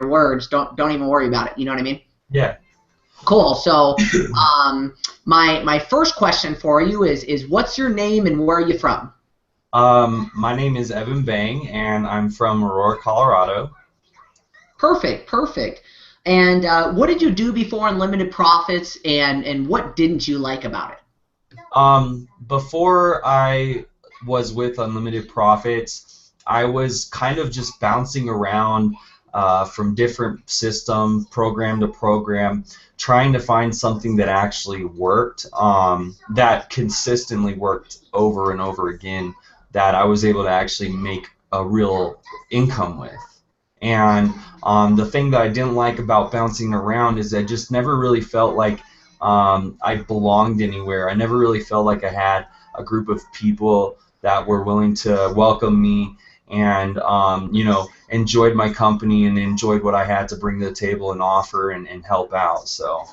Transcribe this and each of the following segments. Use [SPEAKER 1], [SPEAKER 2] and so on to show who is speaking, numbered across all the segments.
[SPEAKER 1] words, don't even worry about it. You know what I mean?
[SPEAKER 2] Yeah.
[SPEAKER 1] Cool. So, my first question for you is what's your name and where are you from?
[SPEAKER 2] My name is Evan Bang, and I'm from Aurora, Colorado.
[SPEAKER 1] Perfect, perfect. And what did you do before Unlimited Profits, and what didn't you like about it?
[SPEAKER 2] Before I was with Unlimited Profits, I was kind of just bouncing around from different system, program to program, trying to find something that actually worked, that consistently worked over and over again, that I was able to actually make a real income with. And the thing that I didn't like about bouncing around is I just never really felt like I belonged anywhere. I never really felt like I had a group of people that were willing to welcome me and enjoyed my company and enjoyed what I had to bring to the table and offer and help out. So.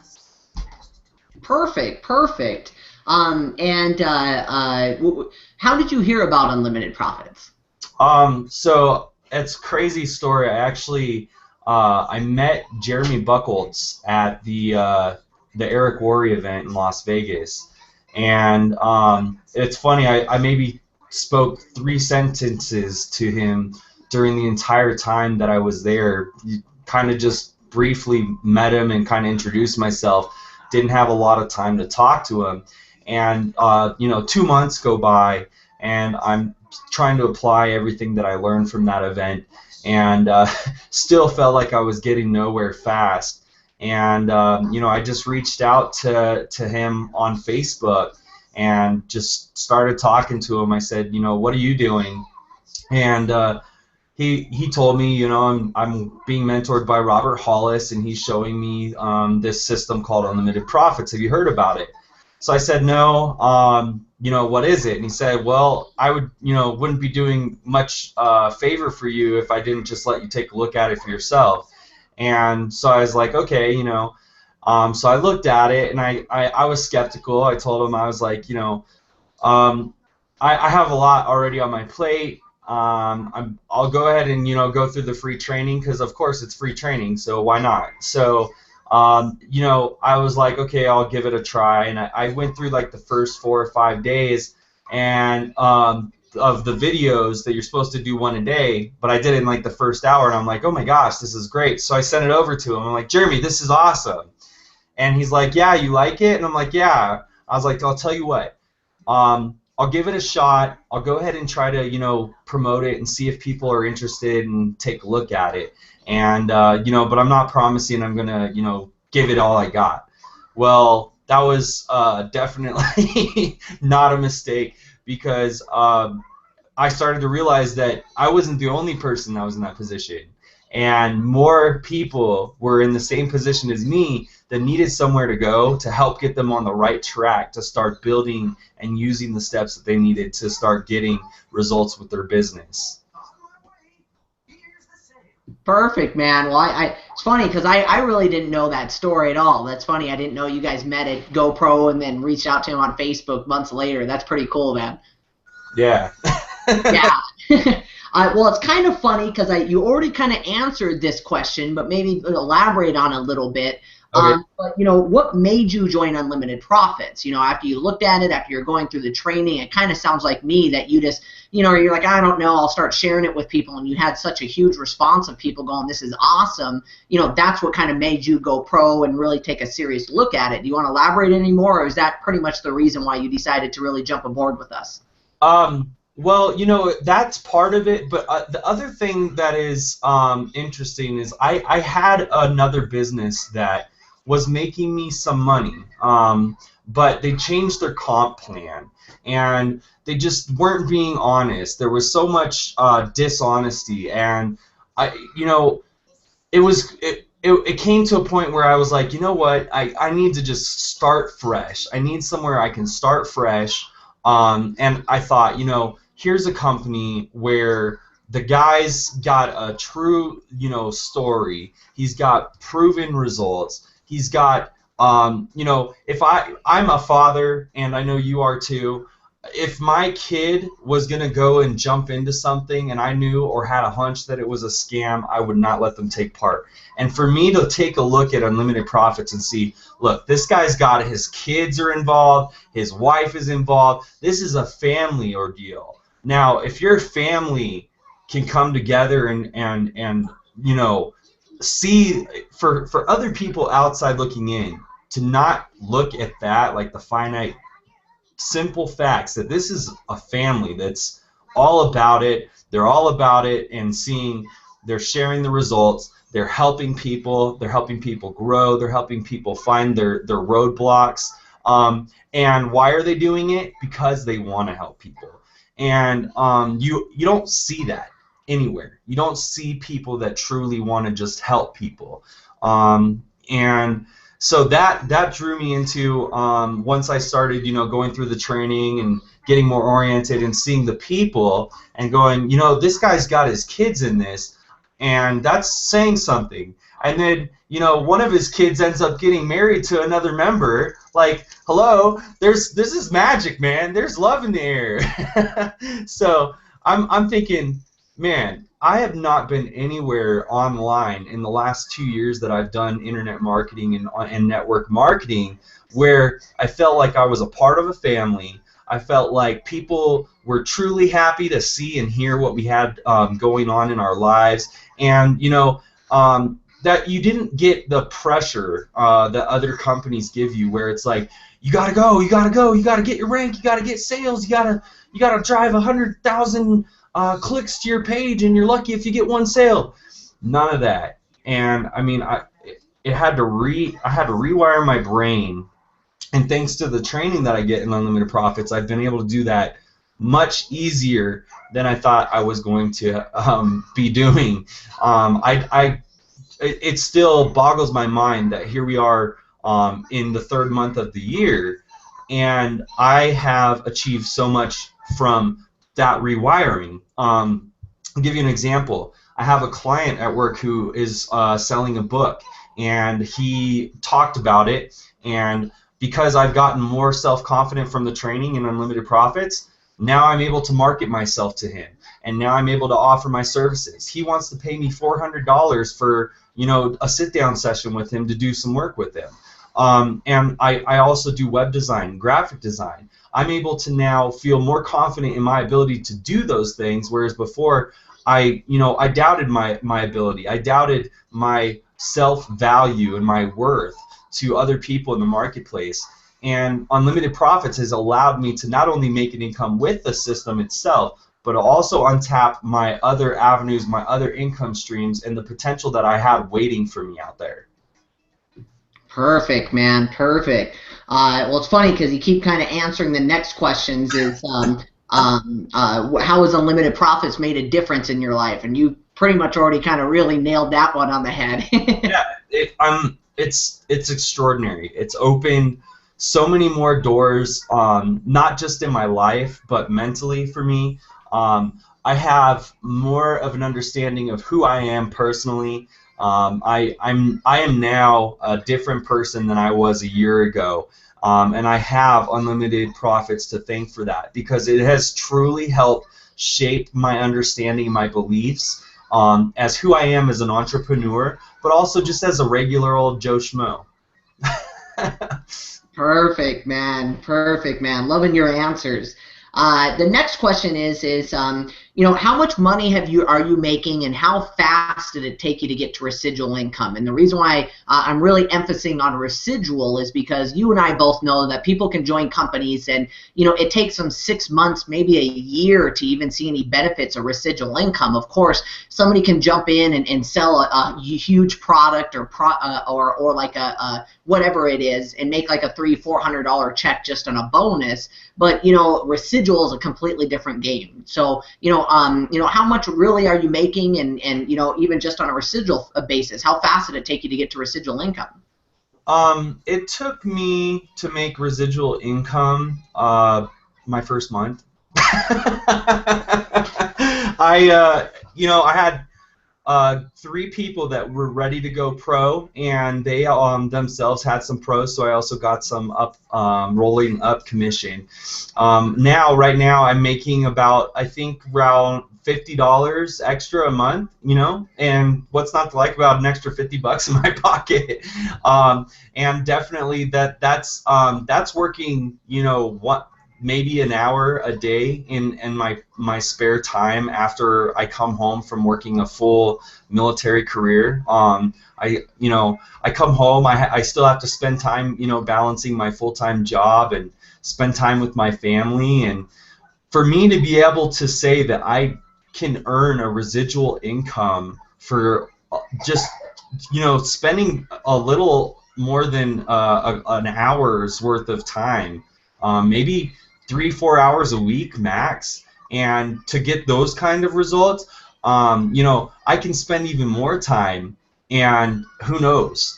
[SPEAKER 1] Perfect, perfect. How did you hear about Unlimited Profits?
[SPEAKER 2] So it's a crazy story. I actually I met Jeremy Buckholz at the Eric Worre event in Las Vegas, and it's funny. I maybe spoke 3 sentences to him during the entire time that I was there. Kind of just briefly met him and kind of introduced myself. Didn't have a lot of time to talk to him, and 2 months go by, and I'm trying to apply everything that I learned from that event, and still felt like I was getting nowhere fast. And I just reached out to him on Facebook and just started talking to him. I said, what are you doing? And he told me, I'm being mentored by Robert Hollis, and he's showing me this system called Unlimited Profits. Have you heard about it? So I said, no. What is it? And he said, well, I wouldn't be doing much favor for you if I didn't just let you take a look at it for yourself. And so I was like, okay, so I looked at it, and I was skeptical. I told him, I was like, I have a lot already on my plate. I'll go ahead and go through the free training, because of course it's free training, so why not? So I was like, okay, I'll give it a try, and I went through like the first 4 or 5 days, and of the videos that you're supposed to do one a day, but I did it in like the first hour, and I'm like, oh my gosh, this is great. So I sent it over to him. I'm like, Jeremy, this is awesome. And he's like, yeah, you like it? And I'm like, yeah. I was like, I'll tell you what. I'll give it a shot. I'll go ahead and try to, promote it and see if people are interested and take a look at it. And, but I'm not promising I'm going to, give it all I got. Well, that was definitely not a mistake, because I started to realize that I wasn't the only person that was in that position. And more people were in the same position as me that needed somewhere to go to help get them on the right track to start building and using the steps that they needed to start getting results with their business.
[SPEAKER 1] Perfect, man. Well, it's funny because I really didn't know that story at all. That's funny. I didn't know you guys met at GoPro and then reached out to him on Facebook months later. That's pretty cool, man.
[SPEAKER 2] Yeah.
[SPEAKER 1] Yeah. Well, it's kind of funny because you already kind of answered this question, but maybe elaborate on it a little bit.
[SPEAKER 2] Okay.
[SPEAKER 1] But what made you join Unlimited Profits? After you looked at it, after you're going through the training, it kind of sounds like me that you just, you're like, I don't know, I'll start sharing it with people, and you had such a huge response of people going, this is awesome. That's what kind of made you go pro and really take a serious look at it. Do you want to elaborate any more, or is that pretty much the reason why you decided to really jump aboard with us?
[SPEAKER 2] Well, that's part of it, but the other thing that is interesting is I had another business that was making me some money, but they changed their comp plan, and they just weren't being honest. There was so much dishonesty, and it came to a point where I was like, you know what, I need to just start fresh. I need somewhere I can start fresh, and I thought, here's a company where the guy's got a true, story. He's got proven results. He's got, if I'm a father, and I know you are too, if my kid was going to go and jump into something and I knew or had a hunch that it was a scam, I would not let them take part. And for me to take a look at Unlimited Profits and see, look, this guy's got his kids are involved, his wife is involved, this is a family ordeal. Now, if your family can come together and you know, see, for other people outside looking in, to not look at that like the finite simple facts that this is a family that's all about it. They're all about it, and seeing they're sharing the results. They're helping people. They're helping people grow. They're helping people find their roadblocks. And why are they doing it? Because they want to help people. And you don't see that anywhere. You don't see people that truly want to just help people. And so that drew me into, once I started, you know, going through the training and getting more oriented and seeing the people and going, you know, this guy's got his kids in this, and that's saying something. And then, you know, one of his kids ends up getting married to another member. Like, hello, this is magic, man. There's love in the air. So I'm thinking, man, I have not been anywhere online in the last 2 years that I've done internet marketing and network marketing where I felt like I was a part of a family. I felt like people were truly happy to see and hear what we had going on in our lives, and you know, that you didn't get the pressure that other companies give you, where it's like, you gotta go, you gotta get your rank, you gotta get sales, you gotta drive 100,000 clicks to your page, and you're lucky if you get one sale. None of that. And I mean, I had to rewire my brain, and thanks to the training that I get in Unlimited Profits, I've been able to do that much easier than I thought I was going to be doing. It still boggles my mind that here we are in the 3rd month of the year, and I have achieved so much from that rewiring. I'll give you an example. I have a client at work who is selling a book, and he talked about it, and because I've gotten more self-confident from the training in Unlimited Profits, now I'm able to market myself to him, and now I'm able to offer my services. He wants to pay me $400 for, you know, a sit-down session with him to do some work with him. And I also do web design, graphic design. I'm able to now feel more confident in my ability to do those things, whereas before I doubted my ability. I doubted my self-value and my worth to other people in the marketplace. And Unlimited Profits has allowed me to not only make an income with the system itself, but also untap my other avenues, my other income streams, and the potential that I had waiting for me out there.
[SPEAKER 1] Perfect, man. Perfect. Well, it's funny because you keep kind of answering the next questions. Is how has Unlimited Profits made a difference in your life? And you pretty much already kind of really nailed that one on the head.
[SPEAKER 2] Yeah, it's extraordinary. It's opened so many more doors, not just in my life, but mentally for me. I have more of an understanding of who I am personally. I am now a different person than I was a year ago, and I have Unlimited Profits to thank for that, because it has truly helped shape my understanding, my beliefs, as who I am as an entrepreneur, but also just as a regular old Joe Schmo.
[SPEAKER 1] Perfect, man. Perfect, man. Loving your answers. The next question is you know, how much money are you making, and how fast did it take you to get to residual income? And the reason why I'm really emphasizing on residual is because you and I both know that people can join companies, and you know, it takes them 6 months, maybe a year, to even see any benefits of residual income. Of course, somebody can jump in and sell a huge product or like a whatever it is, and make like a $300-400 check just on a bonus. But you know, residual is a completely different game. So you know, how much really are you making, and you know, even just on a residual basis, how fast did it take you to get to residual income?
[SPEAKER 2] It took me to make residual income my first month. I had 3 people that were ready to go pro, and they themselves had some pros, so I also got some rolling up commission. Right now I'm making about, I think, around $50 extra a month, and what's not to like about an extra $50 in my pocket? And definitely that's working, maybe an hour a day in my spare time after I come home from working a full military career. I come home, I still have to spend time, balancing my full-time job and spend time with my family, and for me to be able to say that I can earn a residual income for just spending a little more than an hour's worth of time, maybe 3-4 hours a week max, and to get those kind of results, I can spend even more time, and who knows?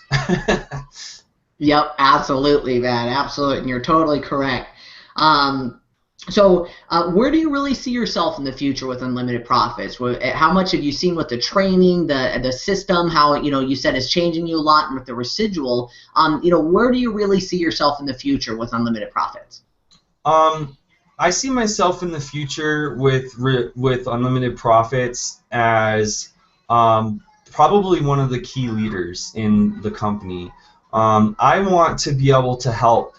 [SPEAKER 1] Yep, absolutely, man, absolutely, and you're totally correct. So where do you really see yourself in the future with Unlimited Profits? How much have you seen with the training, the system, how you said it's changing you a lot, and with the residual, where do you really see yourself in the future with Unlimited Profits?
[SPEAKER 2] I see myself in the future with Unlimited Profits as probably one of the key leaders in the company. I want to be able to help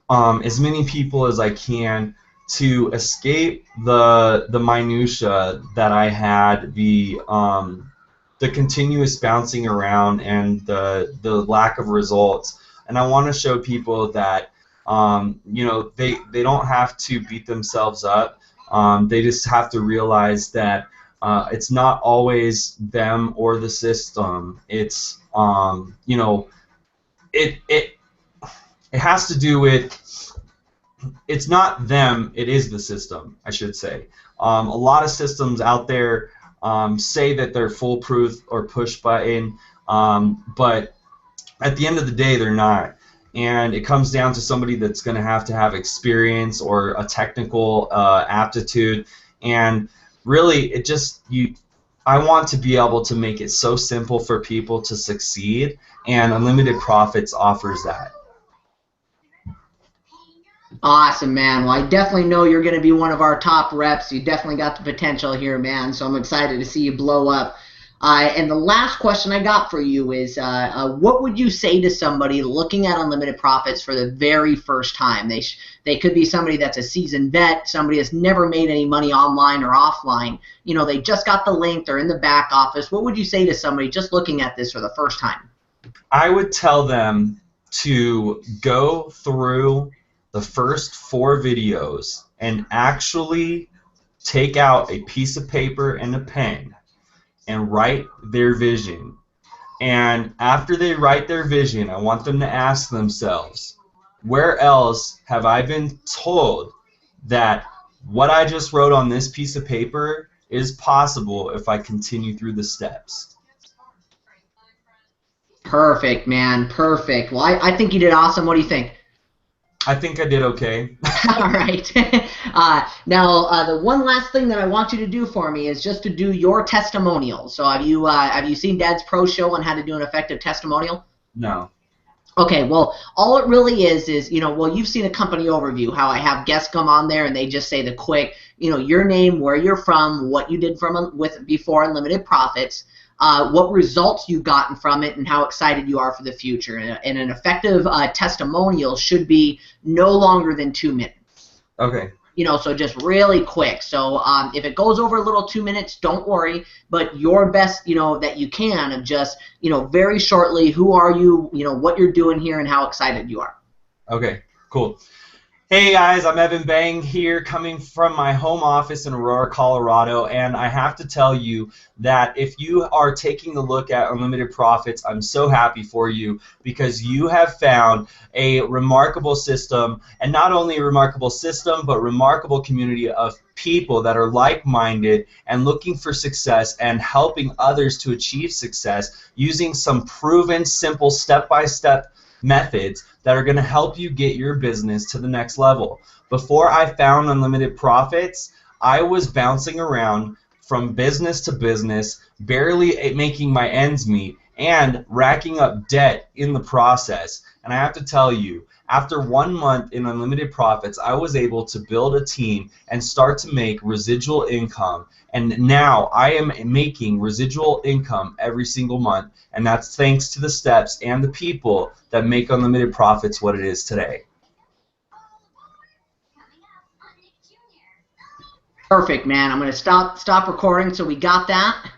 [SPEAKER 2] as many people as I can to escape the minutia that I had, the continuous bouncing around and the lack of results, and I want to show people that they don't have to beat themselves up. They just have to realize that it's not always them or the system. It's it has to do with, it's not them, it is the system, I should say. A lot of systems out there say that they're foolproof or push button, but at the end of the day they're not. And it comes down to somebody that's going to have experience or a technical aptitude. And really, I want to be able to make it so simple for people to succeed, and Unlimited Profits offers that.
[SPEAKER 1] Awesome, man. Well, I definitely know you're going to be one of our top reps. You definitely got the potential here, man, so I'm excited to see you blow up. And the last question I got for you is, what would you say to somebody looking at Unlimited Profits for the very first time? They could be somebody that's a seasoned vet, somebody that's never made any money online or offline. They just got the link, they're in the back office. What would you say to somebody just looking at this for the first time?
[SPEAKER 2] I would tell them to go through the first 4 videos and actually take out a piece of paper and a pen and write their vision. And after they write their vision, I want them to ask themselves, where else have I been told that what I just wrote on this piece of paper is possible if I continue through the steps?
[SPEAKER 1] Perfect, man. Perfect. Well, I think you did awesome. What do you think?
[SPEAKER 2] I think I did okay.
[SPEAKER 1] All right. Now, the one last thing that I want you to do for me is just to do your testimonial. So have you seen Dad's Pro Show on how to do an effective testimonial?
[SPEAKER 2] No.
[SPEAKER 1] Okay, well, all it really is, well, you've seen a company overview, how I have guests come on there and they just say the quick, your name, where you're from, what you did before Unlimited Profits, what results you've gotten from it, and how excited you are for the future. And an effective testimonial should be no longer than 2 minutes.
[SPEAKER 2] Okay.
[SPEAKER 1] So just really quick. So if it goes over a little 2 minutes, don't worry. But your best, that you can, of just, very shortly, who are you, what you're doing here, and how excited you are.
[SPEAKER 2] Okay, cool. Hey guys, I'm Evan Bang here, coming from my home office in Aurora, Colorado, and I have to tell you that if you are taking a look at Unlimited Profits, I'm so happy for you, because you have found a remarkable system, and not only a remarkable system, but remarkable community of people that are like-minded and looking for success and helping others to achieve success using some proven, simple, step-by-step methods that are going to help you get your business to the next level. Before I found Unlimited Profits, I was bouncing around from business to business, barely making my ends meet, and racking up debt in the process. And I have to tell you, after 1 month in Unlimited Profits, I was able to build a team and start to make residual income. And now I am making residual income every single month, and that's thanks to the steps and the people that make Unlimited Profits what it is today.
[SPEAKER 1] Perfect, man. I'm going to stop recording so we got that.